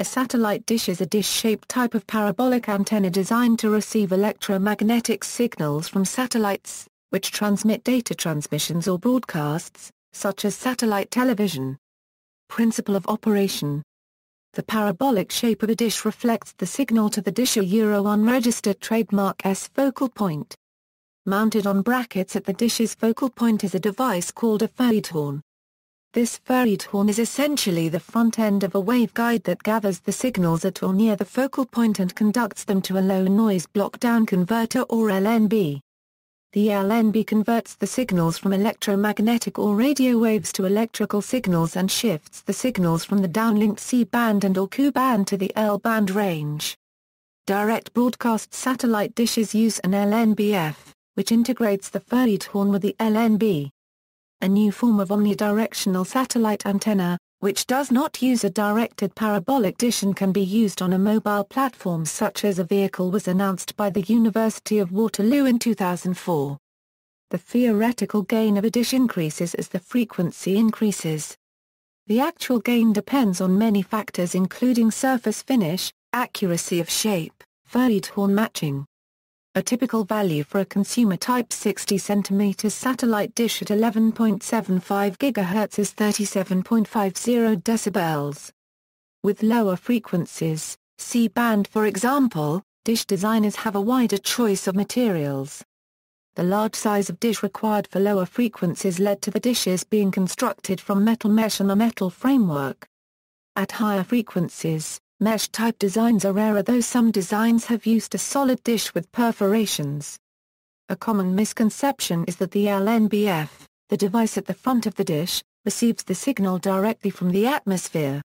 A satellite dish is a dish-shaped type of parabolic antenna designed to receive electromagnetic signals from satellites, which transmit data transmissions or broadcasts, such as satellite television. Principle of operation. The parabolic shape of a dish reflects the signal to the dish unregistered trademark S focal point. Mounted on brackets at the dish's focal point is a device called a furriedhorn. This furriedhorn is essentially the front end of a waveguide that gathers the signals at or near the focal point and conducts them to a low-noise block-down converter or LNB. The LNB converts the signals from electromagnetic or radio waves to electrical signals and shifts the signals from the downlinked C-band and or Q-band to the L-band range. Direct broadcast satellite dishes use an LNBF, which integrates the furriedhorn with the LNB. A new form of omnidirectional satellite antenna, which does not use a directed parabolic dish and can be used on a mobile platform such as a vehicle, was announced by the University of Waterloo in 2004. The theoretical gain of a dish increases as the frequency increases. The actual gain depends on many factors including surface finish, accuracy of shape, furriedhorn matching. A typical value for a consumer type 60 cm satellite dish at 11.75 GHz is 37.50 dB. With lower frequencies, C-band for example, dish designers have a wider choice of materials. The large size of dish required for lower frequencies led to the dishes being constructed from metal mesh on a metal framework. At higher frequencies, mesh-type designs are rarer, though some designs have used a solid dish with perforations. A common misconception is that the LNBF, the device at the front of the dish, receives the signal directly from the atmosphere.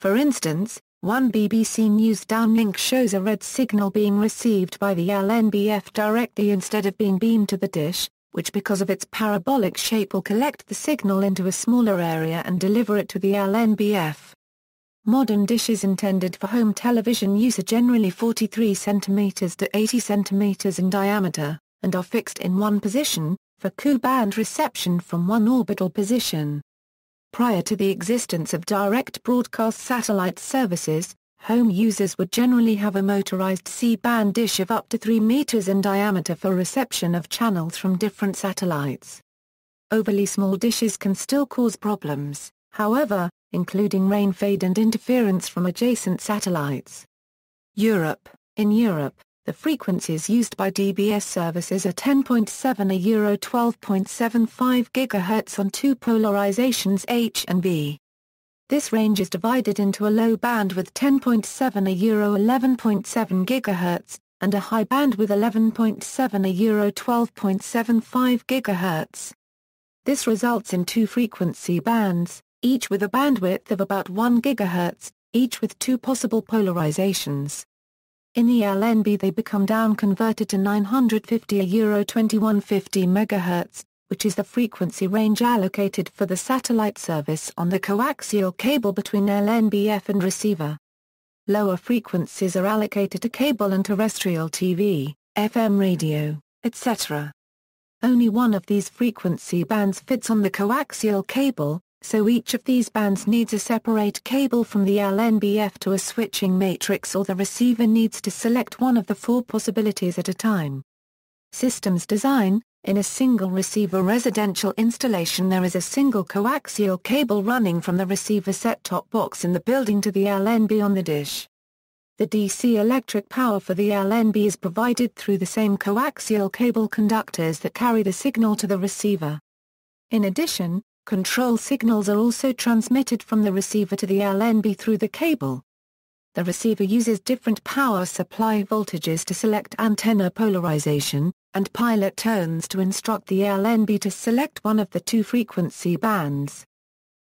For instance, one BBC News downlink shows a red signal being received by the LNBF directly instead of being beamed to the dish, which because of its parabolic shape will collect the signal into a smaller area and deliver it to the LNBF. Modern dishes intended for home television use are generally 43 cm to 80 cm in diameter, and are fixed in one position, for Q-band reception from one orbital position. Prior to the existence of direct broadcast satellite services, home users would generally have a motorized C-band dish of up to 3 meters in diameter for reception of channels from different satellites. Overly small dishes can still cause problems, however, including rain fade and interference from adjacent satellites. Europe. In Europe, the frequencies used by DBS services are 10.7 a 12.75 GHz on two polarizations H and B. This range is divided into a low band with 10.7 a 11.7 GHz, and a high band with 11.7 a 12.75 GHz. This results in two frequency bands, each with a bandwidth of about 1 GHz, each with two possible polarizations. In the LNB they become down-converted to 950 a 2150 MHz, which is the frequency range allocated for the satellite service on the coaxial cable between LNBF and receiver. Lower frequencies are allocated to cable and terrestrial TV, FM radio, etc. Only one of these frequency bands fits on the coaxial cable, so each of these bands needs a separate cable from the LNBF to a switching matrix, or the receiver needs to select one of the four possibilities at a time. Systems design. In a single receiver residential installation there is a single coaxial cable running from the receiver set-top box in the building to the LNB on the dish. The DC electric power for the LNB is provided through the same coaxial cable conductors that carry the signal to the receiver. In addition, control signals are also transmitted from the receiver to the LNB through the cable. The receiver uses different power supply voltages to select antenna polarization, and pilot tones to instruct the LNB to select one of the two frequency bands.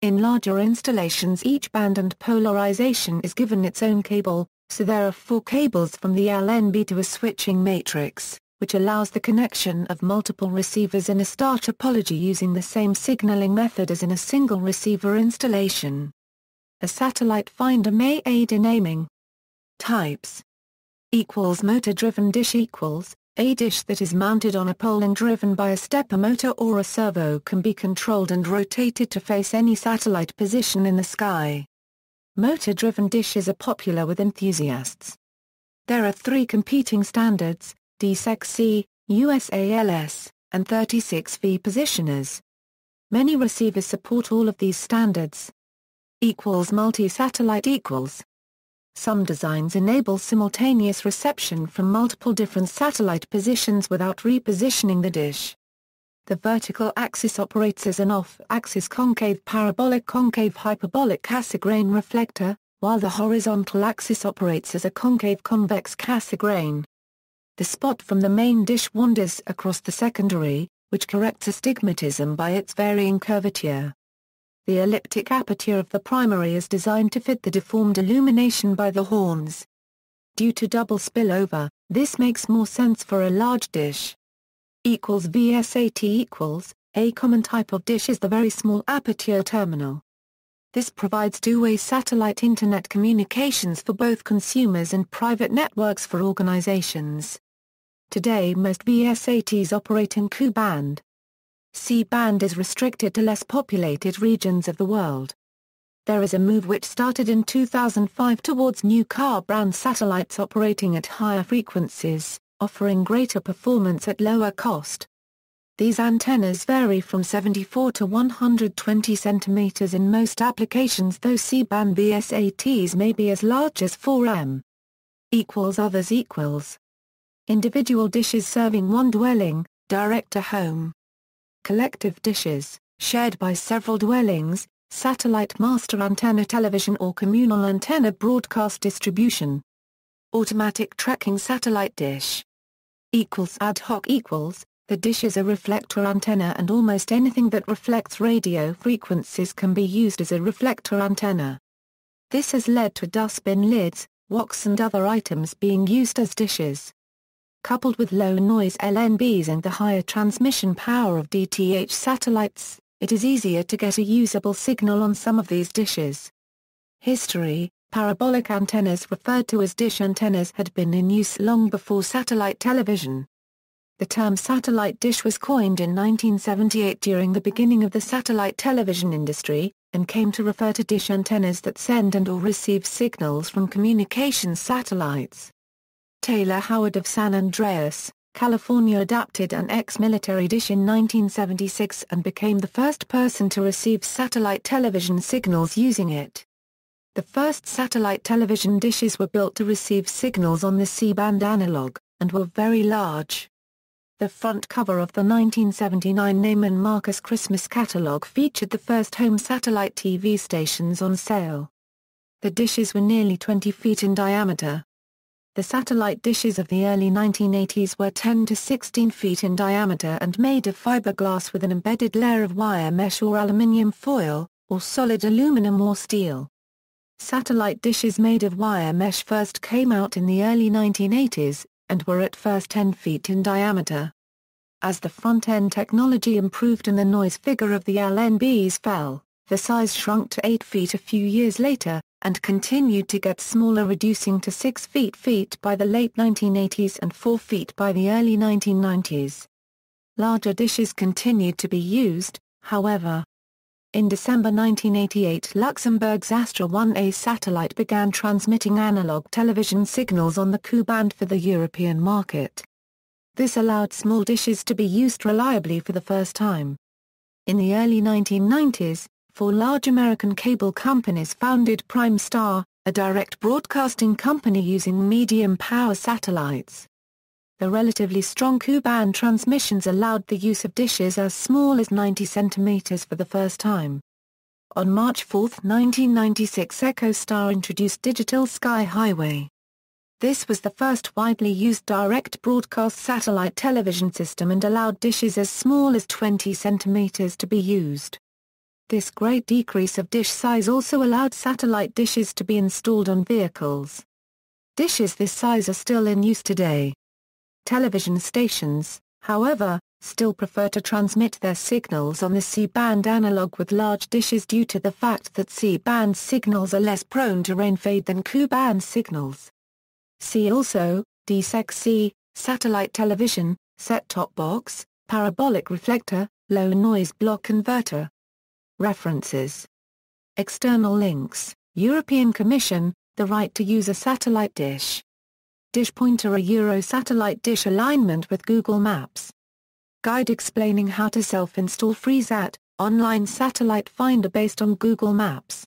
In larger installations each band and polarization is given its own cable, so there are 4 cables from the LNB to a switching matrix, which allows the connection of multiple receivers in a star topology using the same signaling method as in a single receiver installation. A satellite finder may aid in aiming. Types. Motor-driven dish equals, a dish that is mounted on a pole and driven by a stepper motor or a servo can be controlled and rotated to face any satellite position in the sky. motor-driven dishes are popular with enthusiasts. There are 3 competing standards, D6C, USALS, and 36V positioners. Many receivers support all of these standards. Multi-satellite equals. Some designs enable simultaneous reception from multiple different satellite positions without repositioning the dish. The vertical axis operates as an off-axis concave parabolic concave hyperbolic Cassegrain reflector, while the horizontal axis operates as a concave convex Cassegrain. The spot from the main dish wanders across the secondary, which corrects astigmatism by its varying curvature. The elliptic aperture of the primary is designed to fit the deformed illumination by the horns. Due to double spillover, this makes more sense for a large dish. VSAT equals, a common type of dish is the very small aperture terminal. This provides two-way satellite internet communications for both consumers and private networks for organizations. Today most VSATs operate in Ku-band. C-band is restricted to less populated regions of the world. There is a move which started in 2005 towards new car-brand satellites operating at higher frequencies, offering greater performance at lower cost. These antennas vary from 74 to 120 cm in most applications, though C-band VSATs may be as large as 4 m. Individual dishes serving one dwelling, direct-to-home. Collective dishes, shared by several dwellings, satellite master antenna television or communal antenna broadcast distribution. Automatic tracking satellite dish. Ad hoc equals, the dish is a reflector antenna and almost anything that reflects radio frequencies can be used as a reflector antenna. This has led to dustbin lids, woks and other items being used as dishes. Coupled with low noise LNBs and the higher transmission power of DTH satellites, it is easier to get a usable signal on some of these dishes. History. Parabolic antennas referred to as dish antennas had been in use long before satellite television. The term satellite dish was coined in 1978 during the beginning of the satellite television industry, and came to refer to dish antennas that send and/or receive signals from communications satellites. Taylor Howard of San Andreas, California adapted an ex-military dish in 1976 and became the first person to receive satellite television signals using it. The first satellite television dishes were built to receive signals on the C-band analog, and were very large. The front cover of the 1979 Neiman Marcus Christmas catalog featured the first home satellite TV stations on sale. The dishes were nearly 20 feet in diameter. The satellite dishes of the early 1980s were 10 to 16 feet in diameter and made of fiberglass with an embedded layer of wire mesh or aluminum foil, or solid aluminum or steel. Satellite dishes made of wire mesh first came out in the early 1980s, and were at first 10 feet in diameter. As the front-end technology improved and the noise figure of the LNBs fell, the size shrunk to 8 feet a few years later, and continued to get smaller, reducing to 6 feet by the late 1980s and 4 feet by the early 1990s. Larger dishes continued to be used, however. In December 1988, Luxembourg's Astra 1A satellite began transmitting analog television signals on the Ku-band for the European market. This allowed small dishes to be used reliably for the first time. In the early 1990s, 4 large American cable companies founded Prime Star, a direct broadcasting company using medium-power satellites. The relatively strong Ku-band transmissions allowed the use of dishes as small as 90 cm for the first time. On March 4, 1996, EchoStar introduced Digital Sky Highway. This was the first widely used direct broadcast satellite television system and allowed dishes as small as 20 cm to be used. This great decrease of dish size also allowed satellite dishes to be installed on vehicles. Dishes this size are still in use today. Television stations, however, still prefer to transmit their signals on the C-band analog with large dishes due to the fact that C-band signals are less prone to rain fade than Ku-band signals. See also, D6C, satellite television, set-top box, parabolic reflector, low noise block converter. References. External links. European Commission, the right to use a satellite dish. Dish pointer, a Euro satellite dish alignment with Google Maps. Guide explaining how to self-install FreeSat, online satellite finder based on Google Maps.